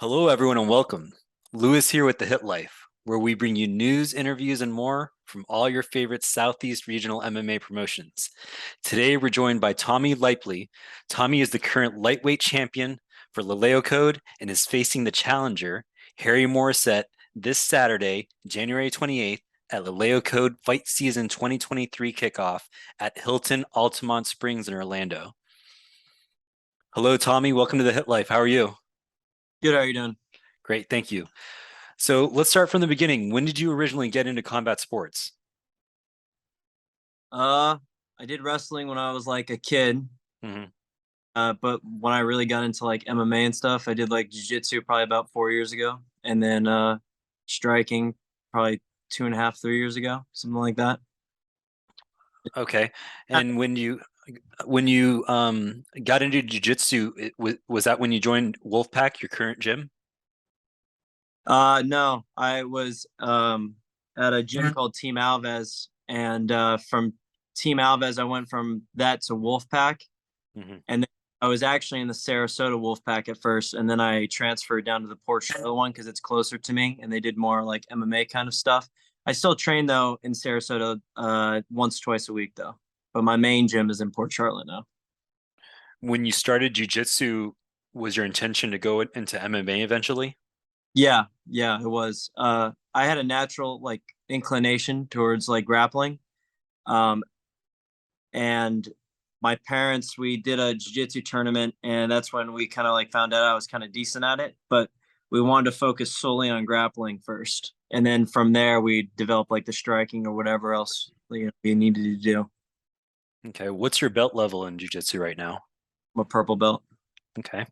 Hello, everyone, and welcome. Lewis here with the Hit Life, where we bring you news, interviews, and more from all your favorite Southeast regional MMA promotions. Today, we're joined by Tommy Laipply. Tommy is the current lightweight champion for LeLeoCode and is facing the challenger, Harry Morrisette, this Saturday, January 28th, at LeLeoCode Fight Season 2023 kickoff at Hilton Altamont Springs in Orlando. Hello, Tommy. Welcome to the Hit Life. How are you? Good, how are you doing? Great, thank you. So let's start from the beginning. When did you originally get into combat sports? Uh, I did wrestling when I was like a kid. Hmm. But when I really got into like MMA and stuff, I did like jiu-jitsu probably about 4 years ago. And then striking probably 2.5, 3 years ago, something like that. Okay. And when you got into jiu-jitsu, was that when you joined Wolfpack, your current gym? No, I was at a gym called Team Alves, and from Team Alves, I went from that to Wolfpack, Hmm. and then I was actually in the Sarasota Wolfpack at first, and then I transferred down to the Port Charlotte one because it's closer to me, and they did more like MMA kind of stuff. I still train though in Sarasota once, twice a week though, but my main gym is in Port Charlotte now. When you started jiu-jitsu, was your intention to go into MMA eventually? Yeah, yeah, it was. I had a natural like inclination towards like grappling. Um, and my parents, we did a jiu-jitsu tournament, and that's when we kind of like found out I was kind of decent at it, but we wanted to focus solely on grappling first, and then from there we developed like the striking or whatever else we needed to do. Okay. What's your belt level in jiu-jitsu right now? I'm a purple belt. Okay.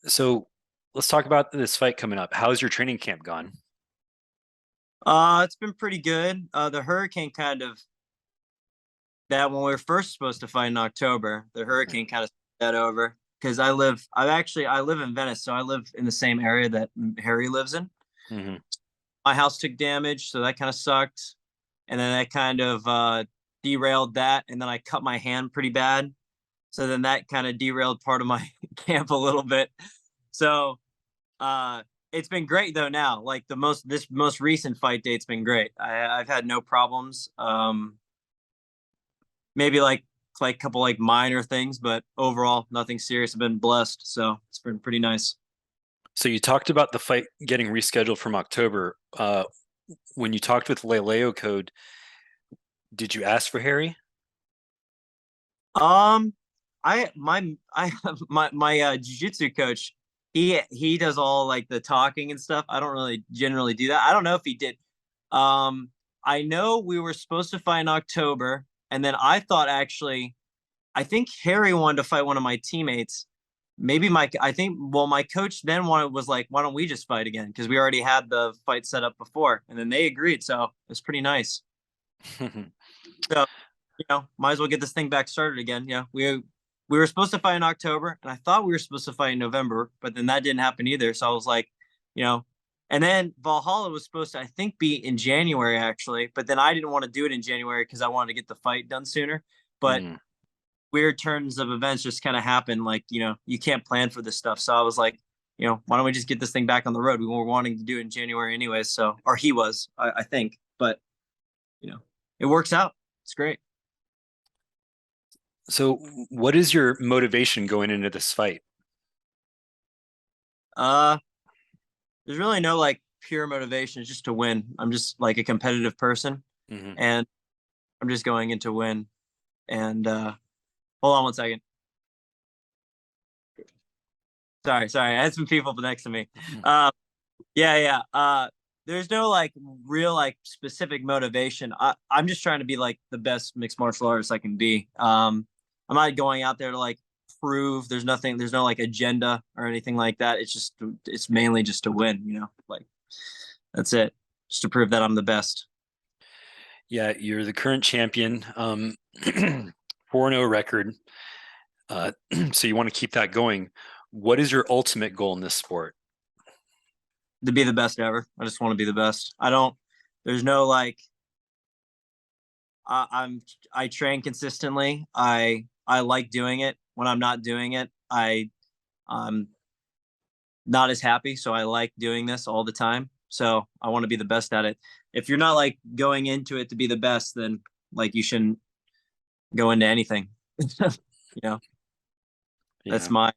So let's talk about this fight coming up. How's your training camp gone? It's been pretty good. The hurricane kind of, that when we were first supposed to fight in October, the hurricane kind of that over because I live in Venice, so I live in the same area that Harry lives in. Hmm. My house took damage, so that kind of sucked. And then that kind of derailed that. And then I cut my hand pretty bad. So then that kind of derailed part of my camp a little bit. So uh, it's been great though now. Like this most recent fight date's been great. I've had no problems. Maybe like a couple like minor things, but overall nothing serious. I've been blessed. So it's been pretty nice. So you talked about the fight getting rescheduled from October. When you talked with LeLeoCode, did you ask for Harry? Um, I my jujitsu coach, he does all like the talking and stuff. I don't really generally do that. I don't know if he did. Um, I know we were supposed to fight in October, and then I thought actually, I think Harry wanted to fight one of my teammates. Maybe I think well, my coach then wanted was like, why don't we just fight again? Because we already had the fight set up before, and then they agreed. So it was pretty nice. So might as well get this thing back started again. We were supposed to fight in October, and I thought we were supposed to fight in November, but then that didn't happen either. So I was like, you know, and then Valhalla was supposed to, I think, be in January actually, but then I didn't want to do it in January because I wanted to get the fight done sooner. But Mm. weird turns of events just kind of happen. Like, you can't plan for this stuff. So I was like, why don't we just get this thing back on the road? We were wanting to do it in January anyway. So, or he was, I think, but you know, it works out. It's great. So, what is your motivation going into this fight? Uh, there's really no like pure motivation. It's just to win. I'm just like a competitive person, Hmm. and I'm just going in to win. And hold on one second. Sorry. I had some people next to me. Uh, yeah. There's no like real like specific motivation. I'm just trying to be like the best mixed martial artist I can be. I'm not going out there to like prove. There's no like agenda or anything like that. It's mainly just to win. Like that's it. Just to prove that I'm the best. Yeah, you're the current champion, 4-0 record. Uh, so you want to keep that going. What is your ultimate goal in this sport? To be the best ever. I just want to be the best. I don't. There's no like. I train consistently. I like doing it. When I'm not doing it, I'm not as happy. So I like doing this all the time. So I want to be the best at it. If you're not like going into it to be the best, then like you shouldn't go into anything. You know, that's Yeah. my,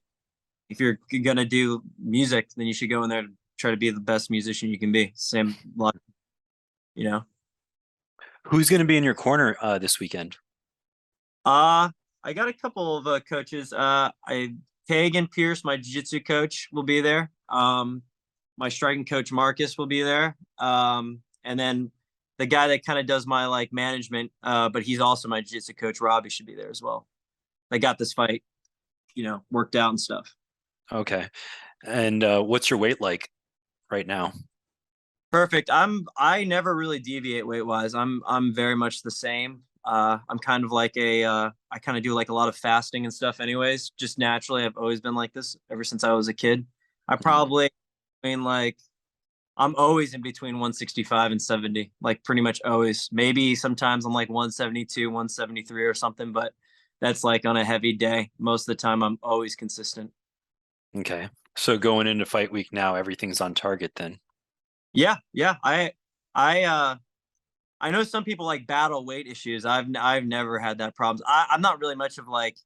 if you're going to do music, then you should go in there and try to be the best musician you can be. Same logic, you know? Who's going to be in your corner this weekend? Uh, I got a couple of coaches. Kagan Pierce, my jiu-jitsu coach, will be there. My striking coach Marcus will be there. And then the guy that kind of does my like management, but he's also my jiu-jitsu coach, Robbie, should be there as well. They got this fight, worked out and stuff. Okay. And what's your weight like right now? Perfect. I never really deviate weight wise. I'm very much the same. I'm kind of like I kind of do like a lot of fasting and stuff anyways. Just naturally, I've always been like this ever since I was a kid. I Mhm. probably I mean like I'm always in between 165 and 70, like pretty much always. Maybe sometimes I'm like 172, 173 or something, but that's like on a heavy day. Most of the time I'm always consistent. Okay. So going into fight week now, everything's on target then. Yeah, yeah. I I know some people like battle weight issues. I've never had that problem. I'm not really much of like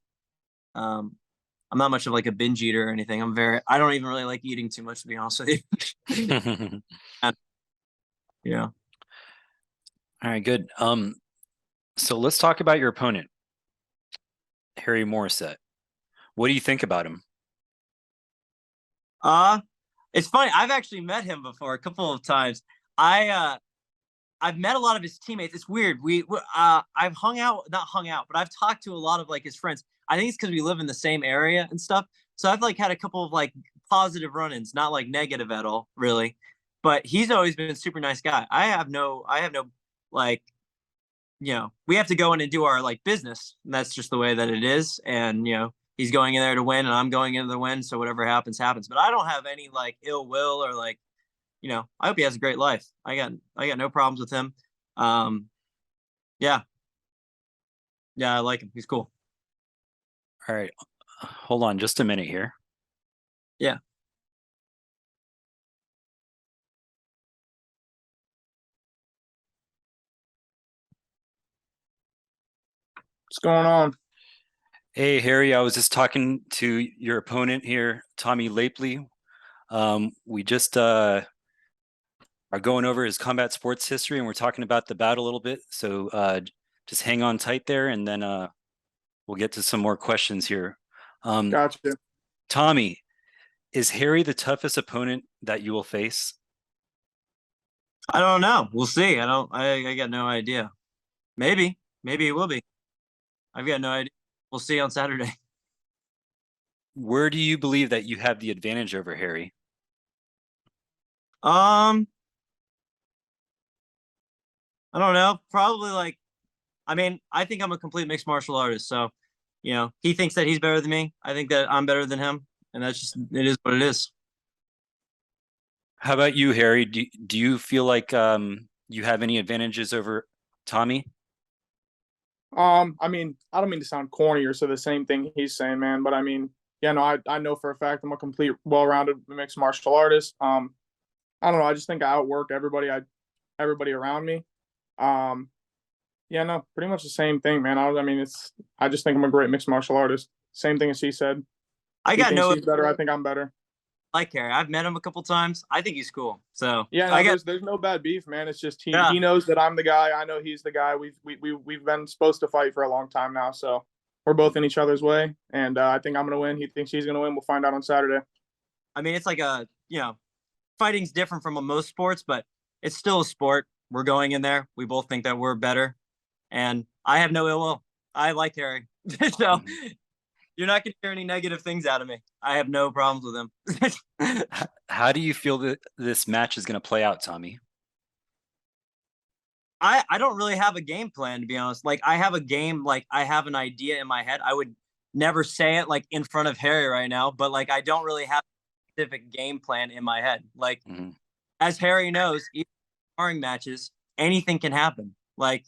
um I'm not much of like a binge eater or anything. I don't even really like eating too much to be honest with you. All And, right, good. So let's talk about your opponent, Harry Morrisette. What do you think about him? uh it's funny. I've actually met him before a couple of times. I I've met a lot of his teammates. It's weird. I've not hung out, but I've talked to a lot of like his friends. I think it's because we live in the same area and stuff. So I've like had a couple of like positive run-ins, not like negative at all, really. But he's always been a super nice guy. I have no like, we have to go in and do our like business. And that's just the way that it is. And he's going in there to win, and I'm going in there to win. So whatever happens, happens. But I don't have any like ill will or like I hope he has a great life. I got no problems with him. Um, yeah, yeah, I like him. He's cool. All right. Hold on just a minute here. Yeah. What's going on? Hey, Harry, I was just talking to your opponent here, Tommy Laipply. We just are going over his combat sports history, and we're talking about the bout a little bit. So just hang on tight there, and then we'll get to some more questions here. Gotcha. Tommy, is Harry the toughest opponent that you will face? I don't know. We'll see. I got no idea. Maybe it will be. I've got no idea. We'll see on Saturday. Where do you believe that you have the advantage over Harry? Um, I don't know. Probably like, I mean, I think I'm a complete mixed martial artist. So, he thinks that he's better than me. I think that I'm better than him, and it is what it is. How about you, Harry? Do you feel like you have any advantages over Tommy? I mean, I don't mean to sound corny or say the same thing he's saying, man, but I mean, yeah, no, I know for a fact I'm a complete, well-rounded mixed martial artist. I don't know, I just think I outwork everybody around me. Um, yeah, no, pretty much the same thing, man. I mean, I just think I'm a great mixed martial artist. Same thing as he said. I He got thinks no he's better. I think I'm better. like Harry. I've met him a couple times. I think he's cool. So Yeah, I no, got there's no bad beef, man. It's just yeah. he knows that I'm the guy. I know he's the guy. We've been supposed to fight for a long time now, so we're both in each other's way. And I think I'm gonna win. He thinks he's gonna win. We'll find out on Saturday. I mean, it's like fighting's different from most sports, but it's still a sport. We're going in there. We both think that we're better, and I have no ill will. I like Harry, so Mhm. you're not going to hear any negative things out of me. I have no problems with him. How do you feel that this match is going to play out, Tommy? I don't really have a game plan, to be honest. Like I have a game, like I have an idea in my head. I would never say it like in front of Harry right now, but like I don't really have a specific game plan in my head. Like Mm-hmm. as Harry knows, even sparring matches, anything can happen. Like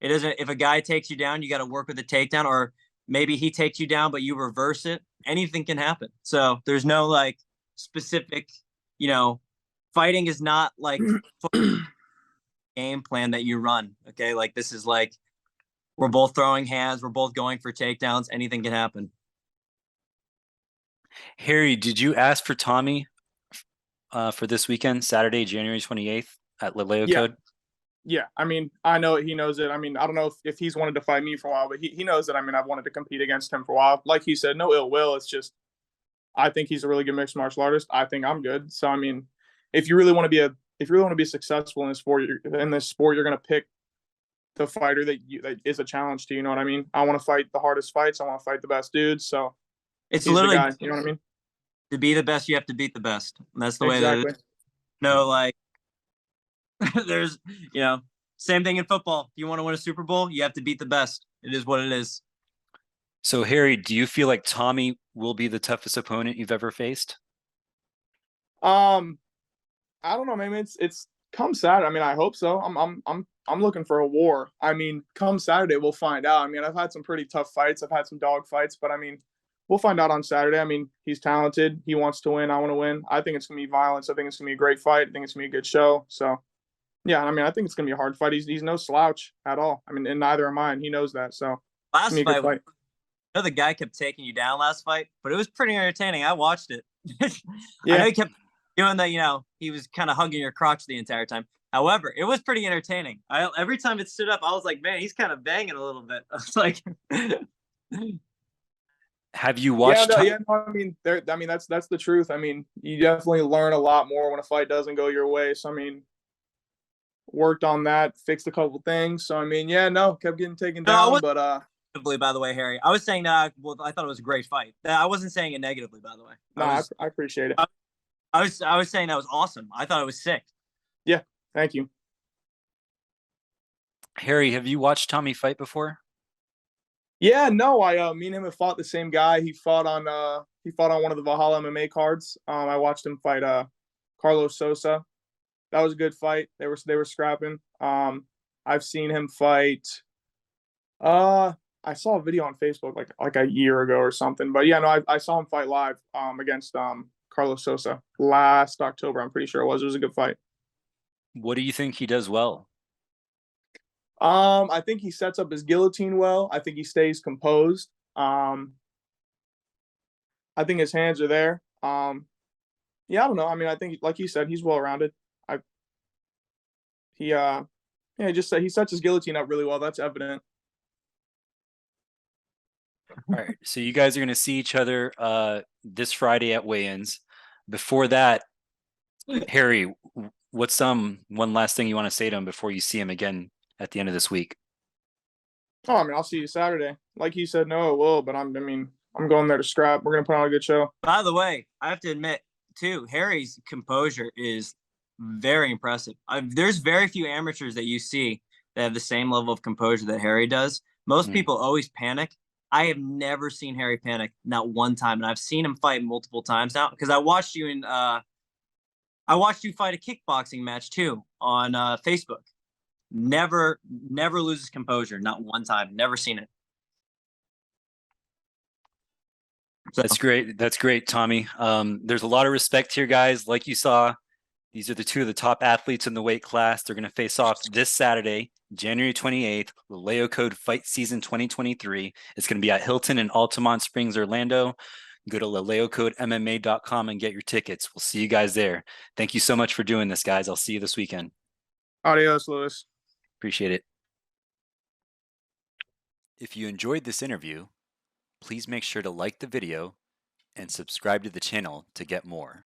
it isn't if a guy takes you down, you got to work with a takedown, or maybe he takes you down, but you reverse it. Anything can happen. So there's no like specific, fighting is not like game plan that you run. Okay. Like this is like, we're both throwing hands. We're both going for takedowns. Anything can happen. Harry, did you ask for Tommy for this weekend, Saturday, January 28th at Yeah. LeLeoCode? Yeah. I mean, I know he knows it. I mean, I don't know if he's wanted to fight me for a while, but he knows that. I mean, I've wanted to compete against him for a while. Like he said, no ill will. It's just, I think he's a really good mixed martial artist. I think I'm good. So, I mean, if you really want to be successful in this sport, you're going to pick the fighter that is a challenge to you. You know what I mean? I want to fight the hardest fights. I want to fight the best dudes. So It's he's the literally guy. You know what I mean? to be the best, you have to beat the best. And that's the way that Exactly. like there's, same thing in football. If you want to win a Super Bowl, you have to beat the best. It is what it is. So, Harry, do you feel like Tommy will be the toughest opponent you've ever faced? I don't know. Maybe it's come Saturday. I mean, I hope so. I'm looking for a war. I mean, come Saturday, we'll find out. I mean, I've had some pretty tough fights. I've had some dog fights, but I mean, we'll find out on Saturday. I mean, he's talented. He wants to win. I want to win. I think it's gonna be violence. I think it's gonna be a great fight. I think it's gonna be a good show. So, yeah, I mean, I think it's gonna be a hard fight. He's no slouch at all. I mean, and neither am I. And he knows that. So, it's gonna Last be a good fight, fight. I know the guy kept taking you down last fight, but it was pretty entertaining. I watched it. I Yeah. know he kept doing that, he was kind of hugging your crotch the entire time. However, it was pretty entertaining. Every time it stood up, I was like, man, he's kind of banging a little bit. I was like, Have you Yeah, watched? no, yeah. No, I mean, that's the truth. I mean, you definitely learn a lot more when a fight doesn't go your way. So, I mean, worked on that, fixed a couple things. So, I mean, yeah, no, kept getting taken no, I down, wasn't but negatively, by the way, Harry. I was saying that I thought it was a great fight. I wasn't saying it negatively, by the way. no, I appreciate it. I was saying that was awesome. I thought it was sick. Yeah, thank you. Harry, have you watched Tommy fight before? Yeah, no, me and him have fought the same guy. He fought on one of the Valhalla MMA cards. I watched him fight Carlos Sosa. That was a good fight. They were scrapping. I've seen him fight. I saw a video on Facebook like a year ago or something. But yeah, no, I saw him fight live against Carlos Sosa last October. I'm pretty sure it was. It was a good fight. What do you think he does well? I think he sets up his guillotine well. I think he stays composed. I think his hands are there. Yeah, I don't know. I mean, I think like you said, he's well rounded. Yeah, just he sets his guillotine up really well. That's evident. All right. So you guys are going to see each other this Friday at weigh-ins. Before that, Harry, what's one last thing you want to say to him before you see him again at the end of this week? Oh, I mean, I'll see you Saturday. Like he said, no, it will, but I'm going there to scrap. We're gonna put on a good show. By the way, I have to admit too, Harry's composure is very impressive. There's very few amateurs that you see that have the same level of composure that Harry does. Most people always panic. I have never seen Harry panic, not one time, and I've seen him fight multiple times now because I watched you fight a kickboxing match too on Facebook. Never loses composure, not one time. Never seen it. So. That's great. That's great, Tommy. There's a lot of respect here, guys. Like you saw, these are the two of the top athletes in the weight class. They're going to face off this Saturday, January 28th, LeLeoCode Fight Season 2023. It's going to be at Hilton in Altamont Springs, Orlando. Go to LeLeoCodeMMA.com and get your tickets. We'll see you guys there. Thank you so much for doing this, guys. I'll see you this weekend. Adios, Lewis. Appreciate it. If you enjoyed this interview, please make sure to like the video and subscribe to the channel to get more.